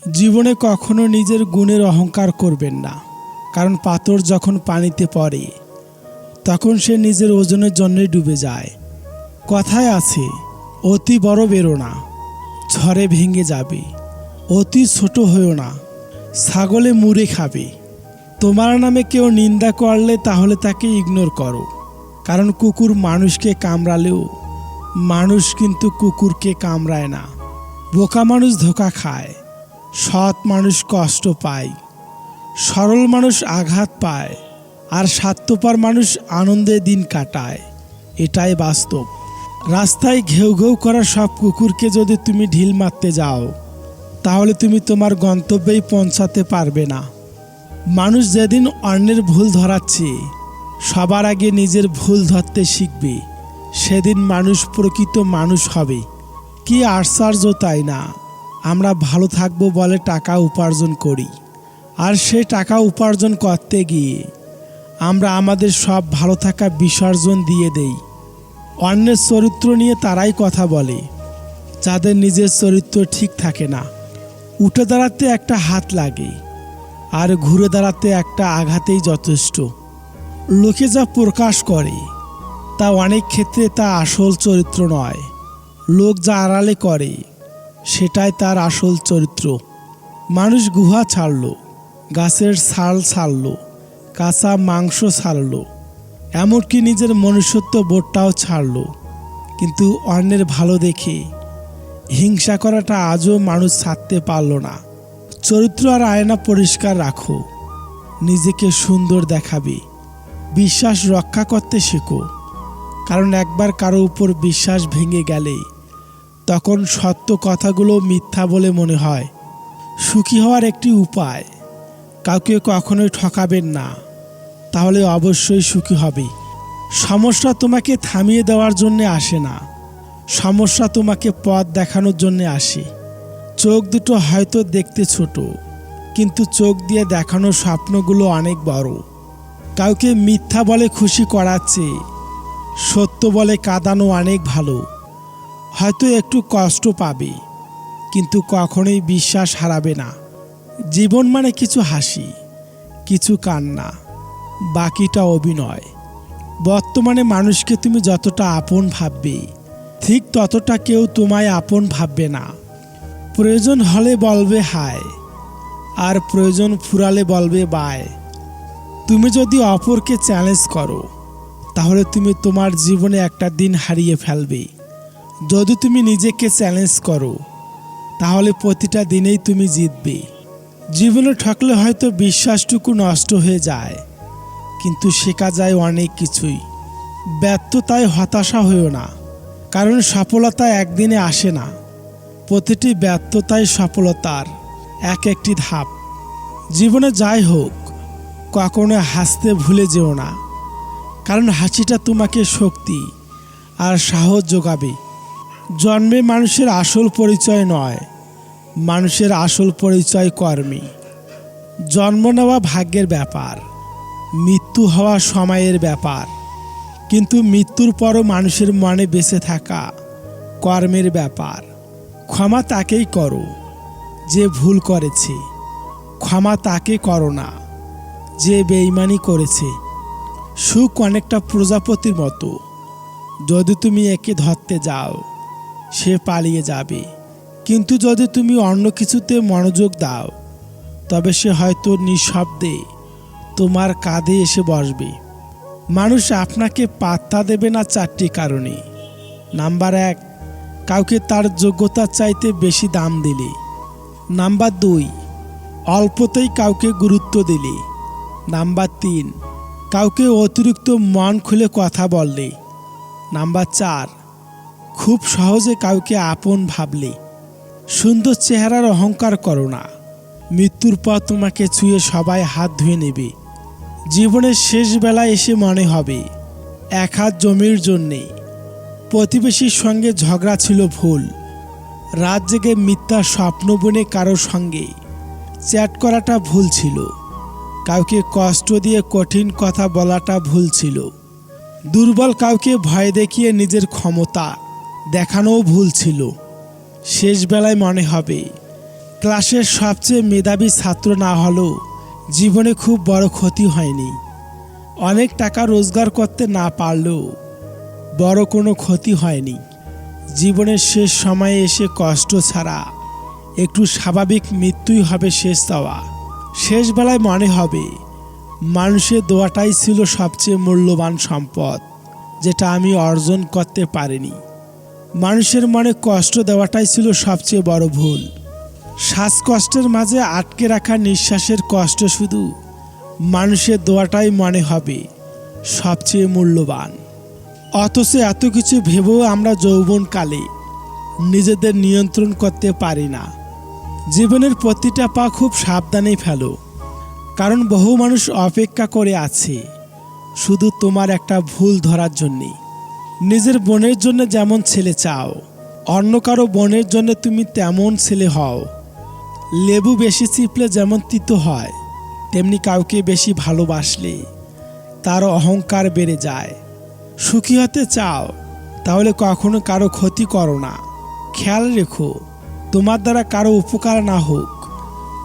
জীবনে কখনো নিজের গুণের অহংকার করবেন না, কারণ পাথর যখন পানিতে পড়ে তখন সে নিজের ওজনের জন্যই ডুবে যায়। কথায় আছে, অতি বড় বেরো না, ঝড়ে ভেঙে যাবে। অতি ছোট হয়েও না, ছাগলে মুড়ে খাবে। তোমার নামে কেউ নিন্দা করলে তাহলে তাকে ইগনোর করো, কারণ কুকুর মানুষকে কামড়ালেও মানুষ কিন্তু কুকুরকে কামড়ায় না। বোকা মানুষ ধোঁকা খায়, সৎ মানুষ কষ্ট পায়, সরল মানুষ আঘাত পায়, আর স্বার্থপর মানুষ আনন্দে দিন কাটায়। এটাই বাস্তব। রাস্তায় ঘেউ ঘেউ করা সব কুকুরকে যদি তুমি ঢিল মারতে যাও, তাহলে তুমি তোমার গন্তব্যেই পৌঁছাতে পারবে না। মানুষ যেদিন অন্যের ভুল ধরাচ্ছে সবার আগে নিজের ভুল ধরতে শিখবে, সেদিন মানুষ প্রকৃত মানুষ হবে। কি আশ্চর্য তাই না? আমরা ভালো থাকবো বলে টাকা উপার্জন করি, আর সেই টাকা উপার্জন করতে গিয়ে আমরা আমাদের সব ভালো থাকা বিসর্জন দিয়ে দেই। অন্যের চরিত্র নিয়ে তারাই কথা বলে যাদের নিজের চরিত্র ঠিক থাকে না। উঠে দাঁড়াতে একটা হাত লাগে, আর ঘুরে দাঁড়াতে একটা আঘাতেই যথেষ্ট। লোকে যা প্রকাশ করে তা অনেক ক্ষেত্রে তা আসল চরিত্র নয়। লোক যা আড়ালে করে সেটাই তার আসল চরিত্র। মানুষ গুহা ছাড়ল, গাছের ছাল ছাড়ল, কাঁচা মাংস ছাড়ল, এমনকি নিজের মনুষ্যত্ব বোধটাও ছাড়ল, কিন্তু অন্যের ভালো দেখে হিংসা করাটা আজও মানুষ ছাড়তে পারল না। চরিত্র আর আয়না পরিষ্কার রাখো, নিজেকে সুন্দর দেখাবে। বিশ্বাস রক্ষা করতে শেখো, কারণ একবার কারো উপর বিশ্বাস ভেঙে গেলে তখন সত্য কথাগুলো মিথ্যা বলে মনে হয়। সুখী হওয়ার একটি উপায়, কাউকে কখনোই ঠকাবেন না, তাহলে অবশ্যই সুখী হবে। সমস্যা তোমাকে থামিয়ে দেওয়ার জন্য আসে না, সমস্যা তোমাকে পথ দেখানোর জন্য আসে। চোখ দুটো হয়তো দেখতে ছোট, কিন্তু চোখ দিয়ে দেখানো স্বপ্নগুলো অনেক বড়। কাউকে মিথ্যা বলে খুশি করাচ্ছে সত্য বলে কাঁদানো অনেক ভালো। হয়তো একটু কষ্ট পাবে, কিন্তু কখনোই বিশ্বাস হারাবে না। জীবন মানে কিছু হাসি, কিছু কান্না, বাকিটা অভিনয়। বর্তমানে মানুষকে তুমি যতটা আপন ভাববে, ঠিক ততটা কেউ তোমায় আপন ভাববে না। প্রয়োজন হলে বলবে হায়, আর প্রয়োজন ফুরালে বলবে বায়। তুমি যদি অপরকে চ্যালেঞ্জ করো, তাহলে তুমি তোমার জীবনে একটা দিন হারিয়ে ফেলবে। যদি তুমি নিজেকে চ্যালেঞ্জ করো, তাহলে প্রতিটা দিনেই তুমি জিতবে। জীবনে ঠকলে হয়তো বিশ্বাসটুকু নষ্ট হয়ে যায়, কিন্তু শেখা যায় অনেক কিছুই। ব্যর্থতায় হতাশা হয়েও না, কারণ সফলতা একদিনে আসে না। প্রতিটি ব্যর্থতাই সফলতার একটি ধাপ। জীবনে যাই হোক, কখনো হাসতে ভুলে যেও না, কারণ হাসিটা তোমাকে শক্তি আর সাহস যোগাবে। জন্মে মানুষের আসল পরিচয় নয়, মানুষের আসল পরিচয় কর্মী। জন্ম নেওয়া ভাগ্যের ব্যাপার, মৃত্যু হওয়া সময়ের ব্যাপার, কিন্তু মৃত্যুর পরও মানুষের মনে বেঁচে থাকা কর্মের ব্যাপার। ক্ষমা তাকেই করো যে ভুল করেছে, ক্ষমা তাকে করো না যে বেঈমানি করেছে। সুখ অনেকটা প্রজাপতির মতো, যদি তুমি একে ধরতে যাও সে পালিয়ে যাবে, কিন্তু যদি তুমি অন্য কিছুতে মনোযোগ দাও তবে সে হয়তো নিঃশব্দে তোমার কাঁধে এসে বসবে। মানুষ আপনাকে পাত্তা দেবে না 4টি কারণে। নাম্বার 1, কাউকে তার যোগ্যতার চাইতে বেশি দাম দিলে। নাম্বার 2, অল্পতেই কাউকে গুরুত্ব দিলে। নাম্বার 3, কাউকে অতিরিক্ত মন খুলে কথা বললে। নাম্বার 4, খুব সহজে কাউকে আপন ভাবলে। সুন্দর চেহারার অহংকার করো না, মৃত্যুর পর তোমাকে ছুঁয়ে সবাই হাত ধুয়ে নেবে। জীবনের শেষ বেলায় এসে মনে হবে 1 হাত জমির জন্যে প্রতিবেশীর সঙ্গে ঝগড়া ছিল ভুল। রাত জেগে মিথ্যা স্বপ্ন বুনে কারোর সঙ্গে চ্যাট করাটা ভুল ছিল। কাউকে কষ্ট দিয়ে কঠিন কথা বলাটা ভুল ছিল। দুর্বল কাউকে ভয় দেখিয়ে নিজের ক্ষমতা দেখানোও ভুল ছিল। শেষ বেলায় মনে হবে ক্লাসের সবচেয়ে মেধাবী ছাত্র না হলেও জীবনে খুব বড় ক্ষতি হয়নি। অনেক টাকা রোজগার করতে না পারলেও বড় কোনো ক্ষতি হয়নি। জীবনের শেষ সময়ে এসে কষ্ট ছাড়া একটু স্বাভাবিক মৃত্যুই হবে শেষ চাওয়া। শেষ বেলায় মনে হবে মানুষের দোয়াটাই ছিল সবচেয়ে মূল্যবান সম্পদ, যেটা আমি অর্জন করতে পারিনি। মানুষের মনে কষ্ট দেওয়াটাই ছিল সবচেয়ে বড় ভুল। শ্বাসকষ্টের মাঝে আটকে রাখা নিঃশ্বাসের কষ্ট শুধু মানুষের দোয়াটাই মনে হবে সবচেয়ে মূল্যবান। অথচ এত কিছু ভেবেও আমরা যৌবনকালে নিজেদের নিয়ন্ত্রণ করতে পারি না। জীবনের প্রতিটা পা খুব সাবধানে ফেলো, কারণ বহু মানুষ অপেক্ষা করে আছে শুধু তোমার একটা ভুল ধরার জন্যে। নিজের বোনের জন্য যেমন ছেলে চাও, অন্য কারো বোনের জন্য তুমি তেমন ছেলে হও। লেবু বেশি চিপলে যেমন তিতো হয়, তেমনি কাউকে বেশি ভালোবাসলে তার অহংকার বেড়ে যায়। সুখী হতে চাও তাহলে কখনো কারো ক্ষতি করো না। খেয়াল রেখো তোমার দ্বারা কারো উপকার না হোক,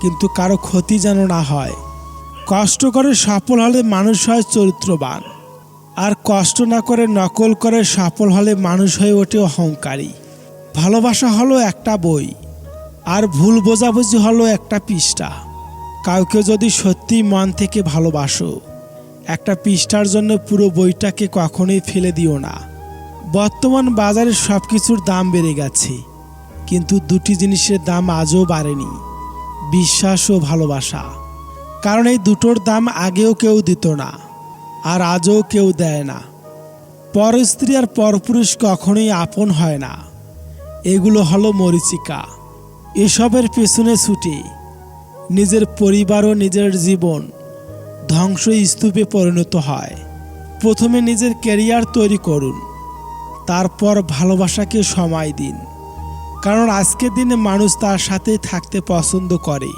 কিন্তু কারো ক্ষতি যেন না হয়। কষ্ট করে সফল হলে মানুষ হয় চরিত্রবান, আর কষ্ট না করে নকল করে সফল হলে মানুষ হয়ে ওঠে অহংকারী। ভালোবাসা হলো একটা বই, আর ভুল বোঝাবুঝি হলো একটা পৃষ্ঠা। কাউকে যদি সত্যি মন থেকে ভালোবাসো, একটা পৃষ্ঠার জন্য পুরো বইটাকে কখনোই ফেলে দিও না। বর্তমান বাজারে সব কিছুর দাম বেড়ে গেছে, কিন্তু দুটি জিনিসের দাম আজও বাড়েনি, বিশ্বাস ও ভালোবাসা। কারণ এই দুটোর দাম আগেও কেউ দিত না, আর আজও কেউ দেয় না। পর স্ত্রী আর পরপুরুষ কখনোই আপন হয় না, এগুলো হলো মরীচিকা। এসবের পেছনে ছুটে নিজের পরিবার ও নিজের জীবন ধ্বংসস্তূপে পরিণত হয়। প্রথমে নিজের ক্যারিয়ার তৈরি করুন, তারপর ভালোবাসাকে সময় দিন। কারণ আজকের দিনে মানুষ তার সাথেই থাকতে পছন্দ করে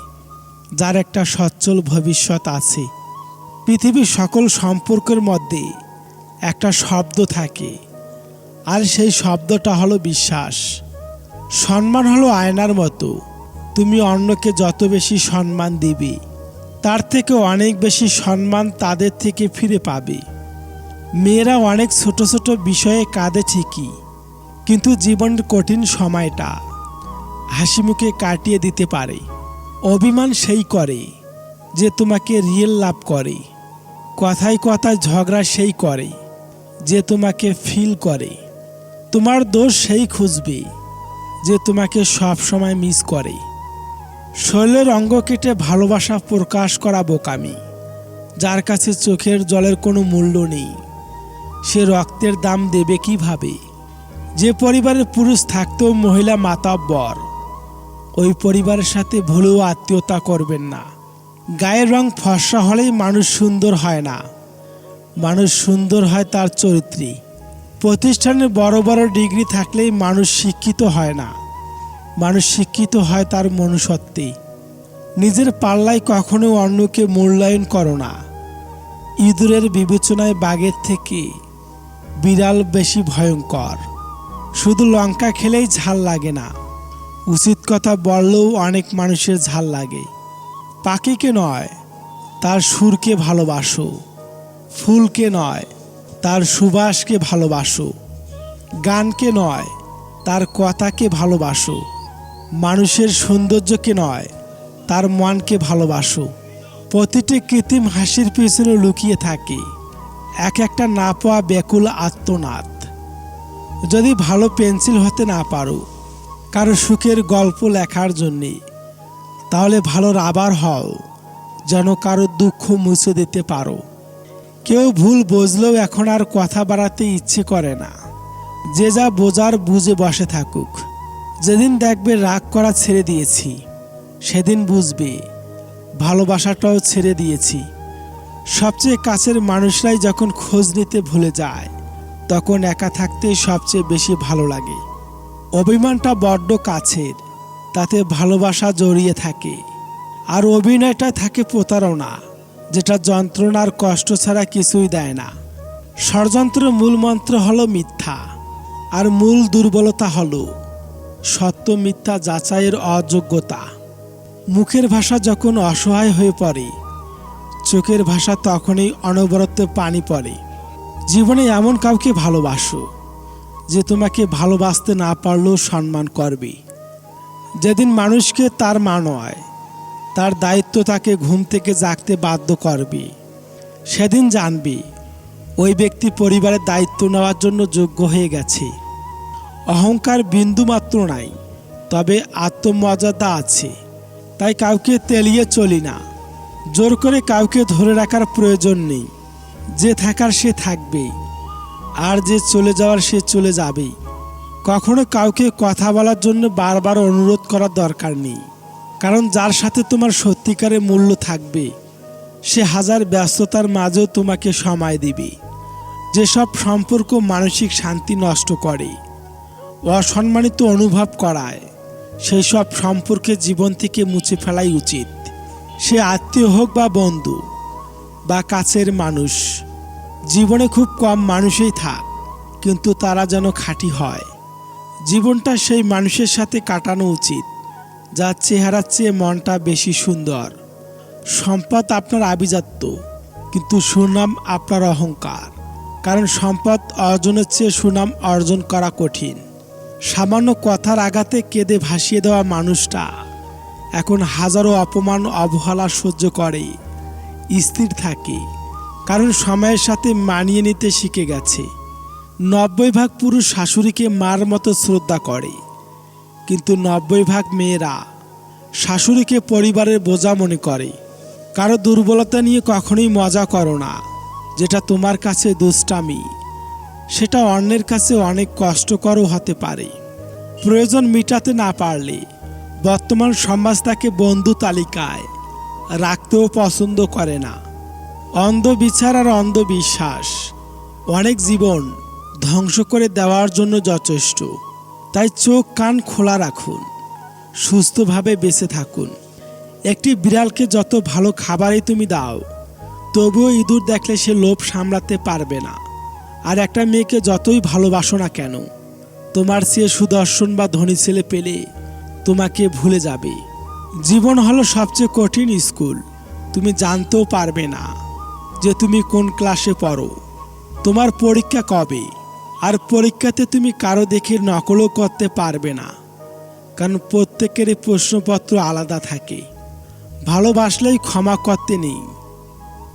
যার একটা সচ্ছল ভবিষ্যৎ আছে। পৃথিবীর সকল সম্পর্কের মধ্যে একটা শব্দ থাকে, আর সেই শব্দটা হলো বিশ্বাস। সম্মান হলো আয়নার মতো, তুমি অন্যকে যত বেশি সম্মান দিবে, তার থেকে অনেক বেশি সম্মান তাদের থেকে ফিরে পাবে। মেয়েরা অনেক ছোট ছোট বিষয়ে কাঁদে ঠিকই, কিন্তু জীবনের কঠিন সময়টা হাসি মুখে কাটিয়ে দিতে পারে। অভিমান সেই করে যে তোমাকে রিয়েল লাভ করে। কথায় কথায় ঝগড়া সেই করে যে তোমাকে ফিল করে। তোমার দোষ সেই খুঁজবে যে তোমাকে সব সময় মিস করে। শরীরের অঙ্গ কেটে ভালোবাসা প্রকাশ করা বোকামি। যার কাছে চোখের জলের কোনো মূল্য নেই, সে রক্তের দাম দেবে কিভাবে? যে পরিবারের পুরুষ থাকতেও মহিলা মাতব্বর, ওই পরিবারের সাথে ভুলেও আত্মীয়তা করবেন না। গায়ের রং ফর্সা হলেই মানুষ সুন্দর হয় না, মানুষ সুন্দর হয় তার চরিত্রে। প্রতিষ্ঠানে বড় বড় ডিগ্রি থাকলেই মানুষ শিক্ষিত হয় না, মানুষ শিক্ষিত হয় তার মনুষ্যত্বে। নিজের পাল্লায় কখনো অন্যকে মূল্যায়ন করো না। ইঁদুরের বিবেচনায় বাঘের থেকে বিড়াল বেশি ভয়ঙ্কর। শুধু লঙ্কা খেলেই ঝাল লাগে না, উচিত কথা বললেও অনেক মানুষের ঝাল লাগে। পাখিকে নয়, তার সুরকে ভালোবাসো। ফুলকে নয়, তার সুবাসকে ভালোবাসো। গানকে নয়, তার কথাকে ভালোবাসো। মানুষের সৌন্দর্যকে নয়, তার মনকে ভালোবাসো। প্রতিটি কৃত্রিম হাসির পেছনে লুকিয়ে থাকে এক একটা না পাওয়া ব্যাকুল আর্তনাদ। যদি ভালো পেন্সিল হতে না পারো কারো সুখের গল্প লেখার জন্যে, তাহলে ভালো রাবার হও যেন কারো দুঃখ মুছে দিতে পারো। কেউ ভুল বুঝলেও এখন আর কথা বাড়াতে ইচ্ছে করে না। যে যা বোঝার বুঝে বসে থাকুক। যেদিন দেখবে রাগ করা ছেড়ে দিয়েছি, সেদিন বুঝবে ভালোবাসাটাও ছেড়ে দিয়েছি। সবচেয়ে কাছের মানুষরাই যখন খোঁজ নিতে ভুলে যায়, তখন একা থাকতেই সবচেয়ে বেশি ভালো লাগে। অভিমানটা বড্ড কাছের, তাতে ভালোবাসা জড়িয়ে থাকে। আর অভিনয়টা থাকে প্রতারণা, যেটা যন্ত্রণার কষ্ট ছাড়া কিছুই দেয় না। ষড়যন্ত্রের মূল মন্ত্র হলো মিথ্যা, আর মূল দুর্বলতা হলো সত্য মিথ্যা যাচাইয়ের অযোগ্যতা। মুখের ভাষা যখন অসহায় হয়ে পড়ে, চোখের ভাষা তখনই অনবরত পানি পড়ে। জীবনে এমন কাউকে ভালোবাসো যে তোমাকে ভালোবাসতে না পারলেও সম্মান করবে। যেদিন মানুষকে তার মা নয়, তার দায়িত্ব তাকে ঘুম থেকে জাগতে বাধ্য করবে, সেদিন জানবে ওই ব্যক্তি পরিবারের দায়িত্ব নেওয়ার জন্য যোগ্য হয়ে গেছে। অহংকার বিন্দুমাত্র নাই, তবে আত্মমর্যাদা আছে। তাই কাউকে তেলিয়ে চলি না, জোর করে কাউকে ধরে রাখার প্রয়োজন নেই। যে থাকার সে থাকবেই, আর যে চলে যাওয়ার সে চলে যাবেই। কখনো কাউকে কথা বলার জন্য বারবার অনুরোধ করার দরকার নেই, কারণ যার সাথে তোমার সত্যিকারের মূল্য থাকবে সে হাজার ব্যস্ততার মাঝেও তোমাকে সময় দিবে। যেসব সম্পর্ক মানসিক শান্তি নষ্ট করে, অসম্মানিত অনুভব করায়, সেই সব সম্পর্কে জীবন থেকে মুছে ফেলাই উচিত। সে আত্মীয় হোক বা বন্ধু বা কাছের মানুষ। জীবনে খুব কম মানুষই থাক, কিন্তু তারা যেন খাঁটি হয়। জীবনটা সেই মানুষের সাথে কাটানো উচিত যার চেহারার চেয়ে মনটা বেশি সুন্দর। সম্পদ আপনার আভিজাত্য, কিন্তু সুনাম আপনার অহংকার। কারণ সম্পদ অর্জনের চেয়ে সুনাম অর্জন করা কঠিন। সামান্য কথার আঘাতে কেঁদে ভাসিয়ে দেওয়া মানুষটা এখন হাজারো অপমান অবহেলা সহ্য করে স্থির থাকে, কারণ সময়ের সাথে মানিয়ে নিতে শিখে গেছে। 90% পুরুষ শাশুড়িকে মার মতো শ্রদ্ধা করে, কিন্তু 90% মেয়েরা শাশুড়িকে পরিবারের বোঝা মনে করে। কারো দুর্বলতা নিয়ে কখনোই মজা করো না। যেটা তোমার কাছে দুষ্টামি, সেটা অন্যের কাছে অনেক কষ্টকরও হতে পারে। প্রয়োজন মেটাতে না পারলে বর্তমান সমাজ তাকে বন্ধু তালিকায় রাখতেও পছন্দ করে না। অন্ধবিচার আর অন্ধবিশ্বাস অনেক জীবন ধ্বংস করে দেওয়ার জন্য যথেষ্ট। তাই চোখ কান খোলা রাখুন, সুস্থভাবে বেঁচে থাকুন। একটি বিড়ালকে যত ভালো খাবারই তুমি দাও, তবুও ইঁদুর দেখলে সে লোভ সামলাতে পারবে না। আর একটা মেয়েকে যতই ভালোবাসো না কেন, তোমার চেয়ে সুদর্শন বা ধনী ছেলে পেলে তোমাকে ভুলে যাবে। জীবন হলো সবচেয়ে কঠিন স্কুল। তুমি জানতেও পারবে না যে তুমি কোন ক্লাসে পড়ো, তোমার পরীক্ষা কবে। আর পরীক্ষাতে তুমি কারো দেখে নকলও করতে পারবে না, কারণ প্রত্যেকেরই প্রশ্নপত্র আলাদা থাকে। ভালোবাসলেই ক্ষমা করতে নেই।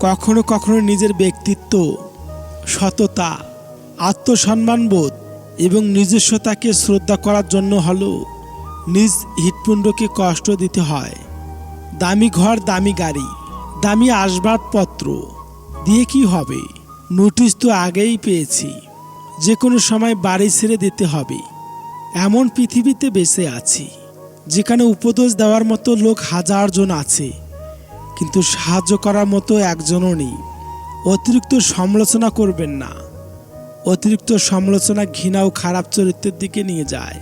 কখনো কখনো নিজের ব্যক্তিত্ব, সততা, আত্মসম্মানবোধ এবং নিজস্বতাকে শ্রদ্ধা করার জন্য হলো নিজ হৃৎপিণ্ডকে কষ্ট দিতে হয়। দামি ঘর, দামি গাড়ি, দামি আসবাবপত্র দিয়ে কি হবে? নোটিশ তো আগেই পেয়েছি। যে কোনো সময় বাড়ি ছেড়ে দিতে হবে। এমন পৃথিবীতে বেঁচে আছি যেখানে উপদেশ দেওয়ার মতো লোক হাজার জন আছে, কিন্তু সাহায্য করার মতো একজনও নেই। অতিরিক্ত সমালোচনা করবেন না। অতিরিক্ত সমালোচনা ঘৃণা ও খারাপ চরিত্রের দিকে নিয়ে যায়।